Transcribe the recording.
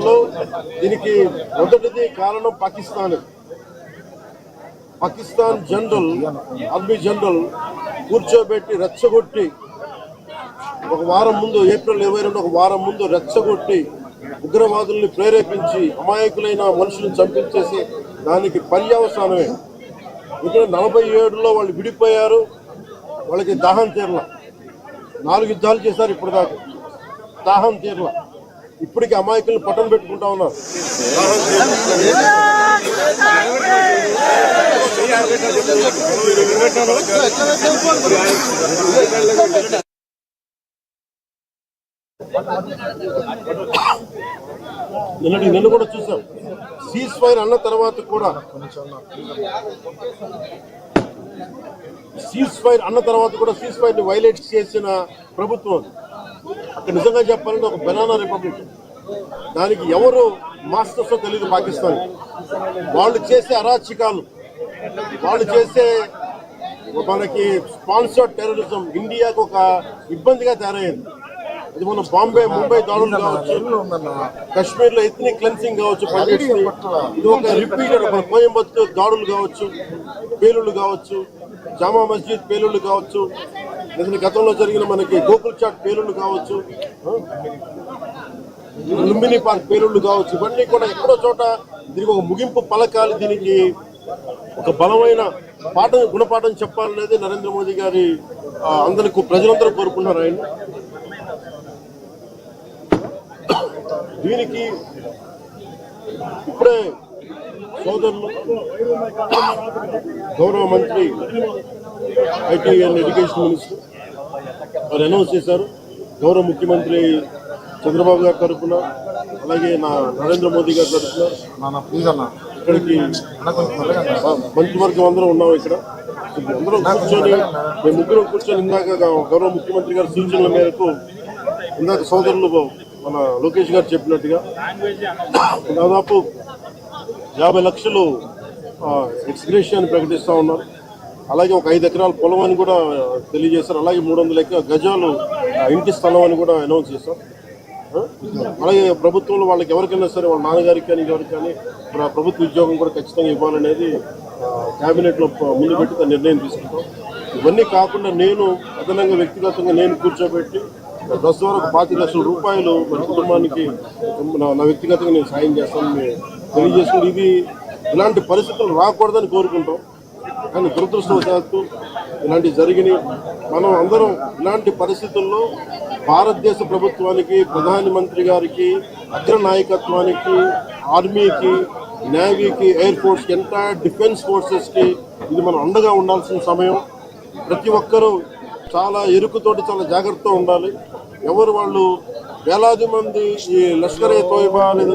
కారణాల్లో దీనికి మొదటిది కారణం పాకిస్తాన్ జనరల్ ఆర్మీ జనరల్ కూర్చోబెట్టి రెచ్చగొట్టి ఒక వారం ముందు ఏప్రిల్ 22 ఒక వారం ముందు రెచ్చగొట్టి ఉగ్రవాదుల్ని ప్రేరేపించి అమాయకులైన మనుషులను చంపించేసి దానికి పర్యవసానమే. ఇక్కడ 47లో వాళ్ళు విడిపోయారు, వాళ్ళకి దాహం తీరల. 4 యుద్ధాలు చేశారు ఇప్పుడు దాకా, దాహం తీరల. ఇప్పటికి అమాయకులను పట్టం పెట్టుకుంటా ఉన్నారు. నిన్న కూడా చూసాం. సీజ్ ఫైర్ అన్న తర్వాత కూడా సీజ్ ఫైర్ ని వైలేట్ చేసిన ప్రభుత్వం అక్కడ. నిజంగా చెప్పాలంటే ఒక బనానా రిపబ్లిక్. దానికి ఎవరు మాస్టర్స్ తెలియదు పాకిస్తాన్. వాళ్ళు చేసే అరాచకాలు, వాళ్ళు చేసే మనకి స్పాన్సర్డ్ టెర్రరిజం ఇండియాకు ఒక ఇబ్బందిగా తయారైంది. అది మన బాంబే ముంబై దాడులు కావచ్చు, కశ్మీర్లో ఎథ్నిక్ క్లెన్సింగ్ కావచ్చు, ఇది ఒక రిపీటెడ్ కోయంబత్తూర్ దాడులు కావచ్చు, పేలుళ్లు కావచ్చు, జామా మస్జిద్ పేలుళ్లు కావచ్చు, లేదా గతంలో జరిగిన మనకి గోకుల్ చాట్ పేలుళ్లు కావచ్చు, లుంబిని పార్క్ పేలుళ్లు కావచ్చు. ఇవన్నీ కూడా ఎక్కడో చోట దీనికి ఒక ముగింపు పలకాలి, దీనికి ఒక బలమైన గుణపాఠం చెప్పాలనేది నరేంద్ర మోదీ గారి అందరికీ ప్రజలందరూ కోరుకున్నారు. ఆయన దీనికి ఇప్పుడే సోదరులు గౌరవ మంత్రి ఐటీ అండ్ ఎడ్యుకేషన్ మినిస్టర్ వారు అనౌన్స్ చేశారు. గౌరవ ముఖ్యమంత్రి చంద్రబాబు గారి తరఫున, అలాగే నరేంద్ర మోదీ గారి తరఫున ఇక్కడికి మంత్రివర్గం అందరూ ఉన్నాం. ఇక్కడ అందరం కూర్చొని మేము ముగ్గురం కూర్చొని ఇందాక గౌరవ ముఖ్యమంత్రి గారి సూచనల మేరకు ఇందాక సోదరులు మన లోకేష్ గారు చెప్పినట్టుగా దాదాపు 50 లక్షలు ఎక్స్గ్రేషియాని ప్రకటిస్తూ ఉన్నారు. అలాగే ఒక 5 ఎకరాల పొలం అని కూడా తెలియజేశారు. అలాగే 300 గజాలు ఇంటి స్థలం అని కూడా అనౌన్స్ చేశారు. అలాగే ప్రభుత్వంలో వాళ్ళకి ఎవరికైనా సరే, వాళ్ళ నాన్నగారికి కానీ ఎవరికి కానీ ప్రభుత్వ ఉద్యోగం కూడా ఖచ్చితంగా ఇవ్వాలనేది క్యాబినెట్లో ముందు పెట్టి నిర్ణయం తీసుకుంటాం. ఇవన్నీ కాకుండా నేను అదనంగా వ్యక్తిగతంగా నేను కూర్చోబెట్టి ప్రస్తుతం వరకు 25 లక్షల రూపాయలు మన కుటుంబానికి నా వ్యక్తిగతంగా నేను సాయం చేస్తానని తెలియజేసుకుని, ఇది ఇలాంటి పరిస్థితులు రాకూడదని కోరుకుంటాం. కానీ దురదృష్టవశాత్తు ఇలాంటివి జరిగినాయి. మనం అందరం ఇలాంటి పరిస్థితుల్లో భారతదేశ ప్రభుత్వానికి, ప్రధానమంత్రి గారికి, అగ్ర నాయకత్వానికి, ఆర్మీకి, నేవీకి, ఎయిర్ ఫోర్స్కి, ఎంటైర్ డిఫెన్స్ ఫోర్సెస్కి ఇది మనం అండగా ఉండాల్సిన సమయం. ప్రతి ఒక్కరూ చాలా ఎరుకుతోటి చాలా జాగ్రత్తగా ఉండాలి. ఎవరు వాళ్ళు వేలాది మంది ఈ లష్కర్-ఏ-తోయిబా లేదా